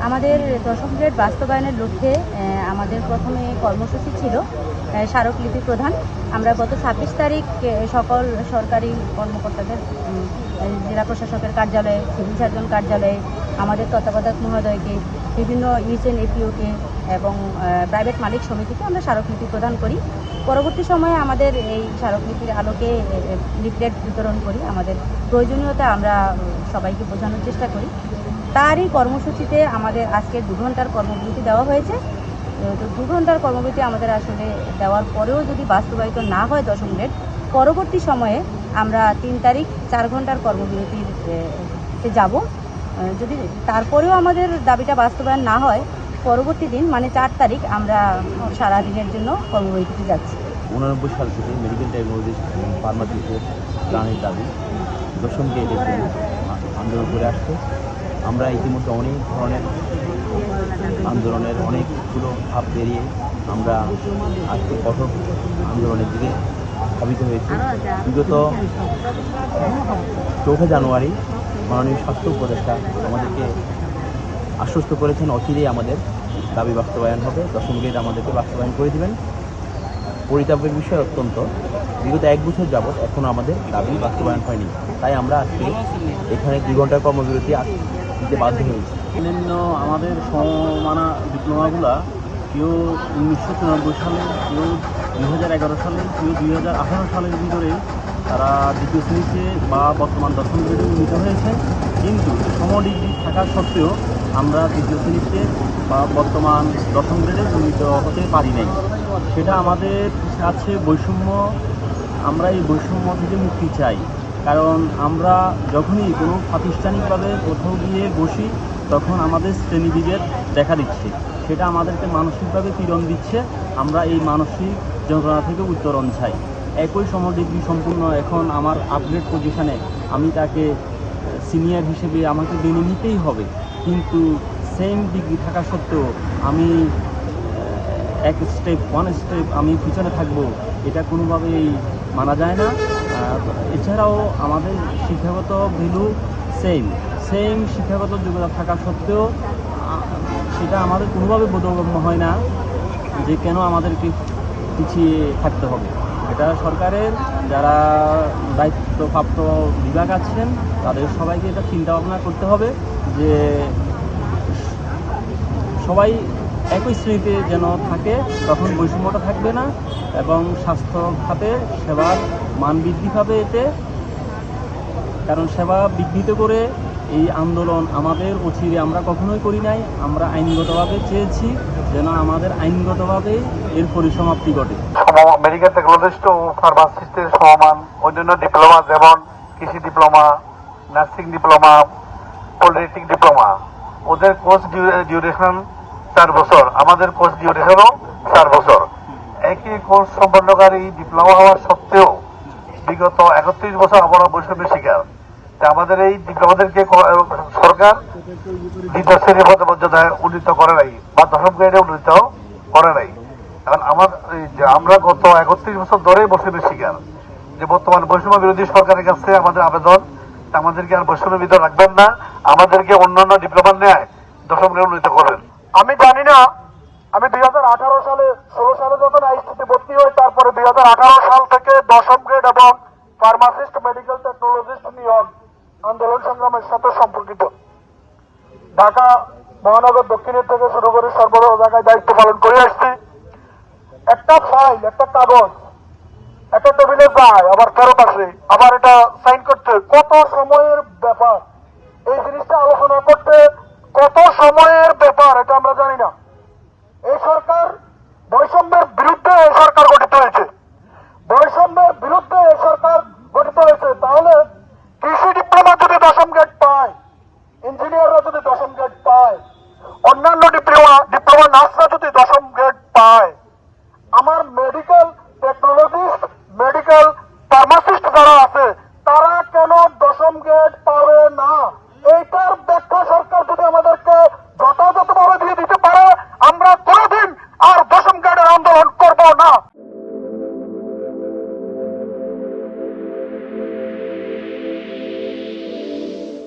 আমাদের দশম গ্রেড বাস্তবায়নের লক্ষ্যে আমাদের প্রথমে কর্মসূচি ছিল স্মারকলিপি প্রদান। আমরা গত 26 তারিখ সকল সরকারি কর্মকর্তাদের জেলা প্রশাসকের কার্যালয়ে, সিভিল সার্জন কার্যালয়ে, আমাদের তত্ত্বাবধায়ক মহোদয়কে, বিভিন্ন ইউসেন এপিওকে এবং প্রাইভেট মালিক সমিতিকে আমরা স্মারকলিপি প্রদান করি। পরবর্তী সময়ে আমাদের এই স্মারকলিপির আলোকে লিফলেট বিতরণ করি। আমাদের প্রয়োজনীয়তা আমরা সবাইকে বোঝানোর চেষ্টা করি। তারই কর্মসূচিতে আমাদের আজকে 2 ঘন্টার কর্মবিরতি দেওয়া হয়েছে। তো 2 ঘন্টার কর্মবিরতি আমাদের আসলে দেওয়ার পরেও যদি বাস্তবায়িত না হয় দশম গ্রেড, পরবর্তী সময়ে আমরা 3 তারিখ 4 ঘন্টার কর্মবিরতিতে যাব। যদি তারপরেও আমাদের দাবিটা বাস্তবায়ন না হয়, পরবর্তী দিন মানে 4 তারিখ আমরা সারাদিনের জন্য কর্মবিরতিতে যাচ্ছি। 89 সাল থেকে মেডিকেল টেকনোলজিস্ট এবং ফার্মাসিস্টের প্রাণের দাবি দশম গ্রেডের জন্য আন্দোলন করে আসছে। আমরা ইতিমধ্যে অনেক ধরনের আন্দোলনের অনেকগুলো ধাপ পেরিয়ে আমরা আজকে কঠোর আন্দোলনের দিকে ধাবিত হয়েছি। বিগত 4 জানুয়ারি মাননীয় স্বাস্থ্য উপদেষ্টা আমাদেরকে আশ্বস্ত করেছেন অচিরেই আমাদের দাবি বাস্তবায়ন হবে, দশম গ্রেড আমাদেরকে বাস্তবায়ন করে দেবেন। পরিতাপের বিষয় অত্যন্ত, বিগত 1 বছর যাবৎ এখনও আমাদের দাবি বাস্তবায়ন হয়নি। তাই আমরা আজকে এখানে 2 ঘন্টার কর্মবিরতি দিতে বাধ্য হয়েছি। অন্যান্য আমাদের সমমানা ডিপ্লোমাগুলা কেউ 1993 সালে, কেউ 2011 সালে, কেউ 2018 সালের ভিতরে তারা দ্বিতীয় শ্রেণীতে বা বর্তমান দশম গ্রেডে উন্নীত হয়েছে। কিন্তু সমডিগ্রি থাকা সত্ত্বেও আমরা দ্বিতীয় শ্রেণীতে বা বর্তমান দশম গ্রেডে উন্নীত হতে পারি নাই। সেটা আমাদের কাছে বৈষম্য। আমরা এই বৈষম্য থেকে মুক্তি চাই, কারণ আমরা যখনই কোনো প্রাতিষ্ঠানিকভাবে কোথাও গিয়ে বসি তখন আমাদের শ্রেণীবিভেদ দেখা দিচ্ছে। সেটা আমাদেরকে মানসিকভাবে পীড়ন দিচ্ছে। আমরা এই মানসিক যন্ত্রণা থেকে উত্তরণ চাই। একই সমডিগ্রি সম্পূর্ণ এখন আমার আপগ্রেড পজিশনে, আমি তাকে সিনিয়র হিসেবে আমাকে মেনে নিতেই হবে, কিন্তু সেম ডিগ্রি থাকা সত্ত্বেও আমি ওয়ান স্টেপ আমি পিছনে থাকবো, এটা কোনোভাবেই মানা যায় না। এছাড়াও আমাদের শিক্ষাগত ভ্যালু সেম শিক্ষাগত যোগ্যতা থাকা সত্ত্বেও সেটা আমাদের কোনোভাবে বোধগম্য হয় না যে কেন আমাদেরকে পিছিয়ে থাকতে হবে। এটা সরকারের যারা দায়িত্বপ্রাপ্ত বিভাগ আছেন তাদের সবাইকে এটা চিন্তা ভাবনা করতে হবে যে সবাই একই শ্রেণীতে যেন থাকে, তখন বৈষম্যটা থাকবে না এবং স্বাস্থ্য খাতে সেবার মান বৃদ্ধি পাবে এতে। কারণ সেবা বিঘ্নিত করে এই আন্দোলন আমাদের অচিরে আমরা কখনোই করি নাই। আমরা আইনগতভাবে চেয়েছি যেন আমাদের আইনগতভাবে এর পরিসমাপ্তি ঘটে। মেডিকেল টেকনোলজিস্ট ও ফার্মাসিস্টের সমমান অন্যান্য ডিপ্লোমা, যেমন কৃষি diploma, nursing diploma, polytechnic diploma, ওদের কোর্স ডিউরেশন 4 বছর, আমাদের কোর্স ডিউরেশনও 4 বছর। একই কোর্স সম্পন্নকারী ডিপ্লোমা হওয়ার সত্ত্বেও বিগত 31 বছর আমরা বৈষম্যের শিকার। আমাদের এই ডিপ্লোমাদেরকে সরকার দ্বিতীয় শ্রেণীর পদমর্যাদায় উন্নীত করে নাই বা দশম গ্রেডে উন্নীত করে নাই। কারণ আমরা গত 31 বছর ধরে বৈষম্যের শিকার। যে বর্তমান বৈষম্য বিরোধী সরকারের কাছে আমাদের আবেদন, আমাদেরকে আর বৈষম্যের ভিতরে রাখবেন না, আমাদেরকে অন্যান্য ডিপ্লোমার ন্যায় দশম গ্রেড উন্নীত করবেন। আমি জানি না, আমি 2018 সালে 16 সালে যখন আইসিতে ভর্তি হই, তারপরে 2018 সাল থেকে দশম গ্রেড এবং ফার্মাসিস্ট, মেডিকেল টেকনোলজিস্ট নিয়োগ আন্দোলন সংগ্রামের সাথে সম্পর্কিত। ঢাকা মহানগর দক্ষিণের থেকে শুরু করে সর্ব জায়গায় দায়িত্ব পালন করে আসছি। একটা ফাইল, একটা কাগজ, একটা টেবিলে যায়, আবার ফেরত আসে, আবার এটা সাইন করতে কত সময়ের ব্যাপার। এই জিনিসটা আলোচনা করতে কত সময়ের ব্যাপার এটা আমরা জানি না। এই সরকার বৈষম্যের বিরুদ্ধে এই সরকার গঠিত হয়েছে, বৈষম্যের বিরুদ্ধে এই সরকার গঠিত হয়েছে। তাহলে কৃষি ডিপ্লোমা যদি দশম গ্রেড পায়, ইঞ্জিনিয়াররা যদি দশম গ্রেড পায়, অন্যান্য ডিপ্লোমা নার্সরা যদি দশম গ্রেড পায়, আমার